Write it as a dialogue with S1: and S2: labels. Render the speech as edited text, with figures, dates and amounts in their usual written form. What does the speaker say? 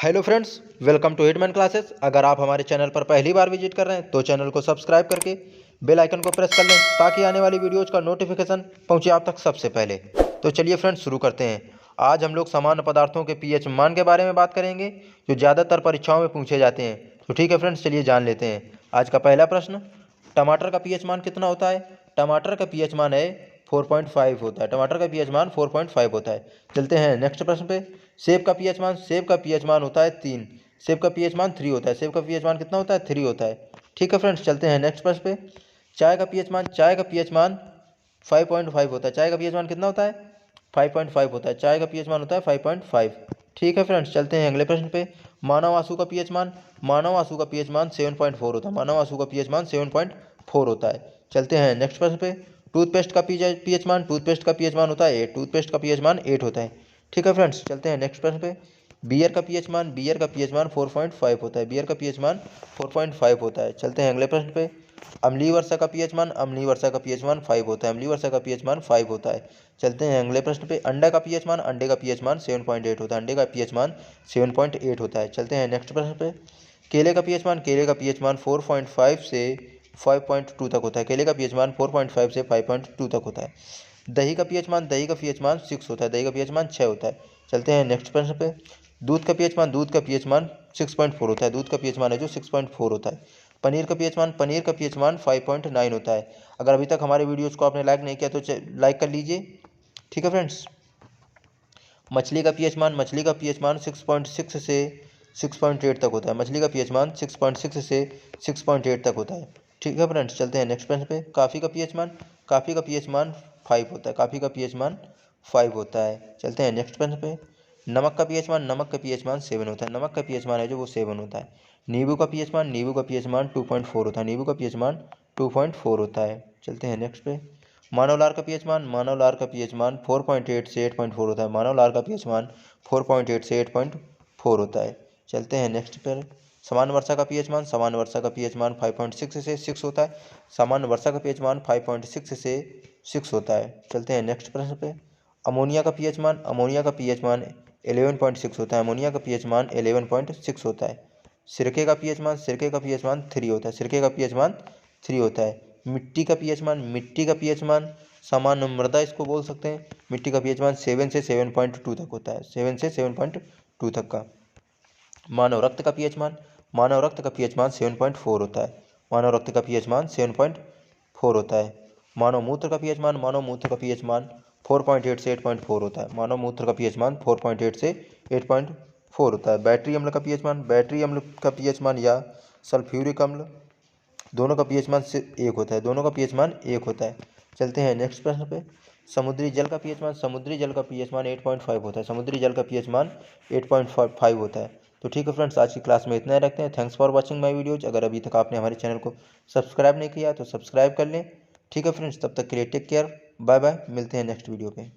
S1: Hello friends, welcome to Hitman classes. अगर आप हमारे चैनल पर पहली बार विजिट कर रहे हैं तो चैनल को सब्सक्राइब करके बेल आइकन को प्रेस कर लें ताकि आने वाली वीडियोज़ का नोटिफिकेशन पहुंचे आप तक सबसे पहले। तो चलिए फ्रेंड्स, शुरू करते हैं। आज हम लोग सामान्य पदार्थों के पीएच मान के बारे में बात करेंगे जो ज़्यादातर परीक्षाओं में पूछे जाते हैं। तो ठीक है फ्रेंड्स, चलिए जान लेते हैं। आज का पहला प्रश्न, टमाटर का पीएच मान कितना होता है? टमाटर का पीएच मान है 4.5 होता है। टमाटर का पीएच मान 4.5 होता है। चलते हैं नेक्स्ट प्रश्न पे। सेब का पीएच मान, सेब का पीएच मान होता है 3। सेब का पीएच मान 3 होता है। सेब का पीएच मान कितना होता है? 3 होता है। ठीक है फ्रेंड्स, चलते हैं नेक्स्ट प्रश्न पे। चाय का पीएच मान, चाय का पीएच मान 5.5 होता है। चाय का पीएच मान कितना होता है? 5.5 होता है। चाय का पीएच मान होता है 5.5। ठीक है फ्रेंड्स, चलते हैं अगले प्रश्न पे। मानव आंसू का पीएच मान, मानव आंसू का पीएच मान 7.4 होता है। मानव आंसू का पीएच मान 7.4 होता है। चलते हैं नेक्स्ट प्रश्न पे। टूथपेस्ट का पीएच मान, टूथपेस्ट का पीएच मान होता है 8। टूथपेस्ट का पीएच मान 8 होता है। ठीक है फ्रेंड्स, चलते हैं नेक्स्ट प्रश्न पे। बियर का पीएच मान, बियर का पीएच मान 4.5 होता है। बियर का पीएच मान 4.5 होता है। चलते हैं अगले प्रश्न पे। अम्लीय वर्षा का पीएच मान, अम्लीय वर्षा का पीएच मान 5 होता है। अम्लीय वर्षा का पीएच मान 5 होता है। चलते हैं अगले प्रश्न पे। अंडा का पीएच मान, अंडे का पीएच मान 7.8 होता है। अंडे का पीएच मान 7.8 होता है। चलते हैं नेक्स्ट प्रश्न पे। केले का पीएच मान, केले का पीएच मान 4.5 से 5.2 तक होता है। केले का पीएच मान 4.5 से 5.2 तक होता है। दही का पीएच मान, दही का पीएच मान 6 होता है। दही का पीएच मान 6 होता है। चलते हैं नेक्स्ट प्रश्न पे। दूध का पीएच मान, दूध का पीएच मान 6.4 होता है। दूध का पीएच मान है जो 6.4 होता है। पनीर का पीएच मान, पनीर का पीएच मान 5.9 होता है। अगर अभी तक हमारे वीडियोज़ को आपने लाइक नहीं किया तो लाइक कर लीजिए। ठीक है फ्रेंड्स। मछली का पीएच मान, मछली का पीएच मान 6.6 से 6.8 तक होता है। मछली का पीएच मान 6.6 से 6.8 तक होता है। ठीक है फ्रेंड्स, चलते हैं नेक्स्ट प्रश्न पे। कॉफ़ी का पीएच मान, कॉफ़ी का पीएच मान 5 होता है। कॉफ़ी का पीएच मान 5 होता है। चलते हैं नेक्स्ट प्रश्न पे। नमक का पीएच मान, नमक का पीएच मान 7 होता है। नमक का पीएच मान है जो वो 7 होता है। नींबू का पीएच मान, नींबू का पीएच मान 2.4 होता है। नींबू का पीएच मान 2.4 होता है। चलते हैं नेक्स्ट पे। मानव लार का पीएच मान, मानव लार का पीएच मान 4.8 से 8.4 होता है। मानव लार का पीएच मान 4.8 से 8.4 होता है। चलते हैं नेक्स्ट पर। सामान्य वर्षा का पीएच मान, सामान्य वर्षा का पीएच मान 5.6 से 6 होता है। सामान्य वर्षा का पीएच मान 5.6 से 6 होता है। चलते हैं नेक्स्ट प्रश्न पे। अमोनिया का पीएच मान, अमोनिया का पीएच मान 11.6 होता है। अमोनिया का पीएच मान 11.6 होता है। सिरके का पीएच मान, सिरके का पीएच मान 3 होता है। सिरके का पीएच मान 3 होता है। मिट्टी का पीएच मान, मिट्टी का पीएच मान सामान्य मृदा इसको बोल सकते हैं। मिट्टी का पीएच मान 7 से 7.2 तक होता है। 7 से 7.2 तक का। मानव रक्त का पीएच मान, मानव रक्त का पीएच मान 7.4 होता है। मानव रक्त का पीएच मान 7.4 होता है। मानव मूत्र का पीएच मान, मानव मूत्र का पीएच मान 4.8 से 8.4 होता है। मानव मूत्र का पीएच मान 4.8 से 8.4 होता है। बैटरी अम्ल का पीएच मान, बैटरी अम्ल का पीएच मान या सल्फ्यूरिक अम्ल दोनों का पीएच मान सिर्फ 1 होता है। दोनों का पीएच मान 1 होता है। चलते हैं नेक्स्ट प्रश्न पे। समुद्री जल का पीएच मान, समुद्री जल का पीएच मान 8.5 होता है। समुद्री जल का पीएच मान 8.5 होता है। तो ठीक है फ्रेंड्स, आज की क्लास में इतना ही रखते हैं। Thanks for watching my videos. अगर अभी तक आपने हमारे चैनल को सब्सक्राइब नहीं किया तो सब्सक्राइब कर लें। ठीक है फ्रेंड्स, तब तक के लिए टेक केयर, बाय बाय। मिलते हैं नेक्स्ट वीडियो पे।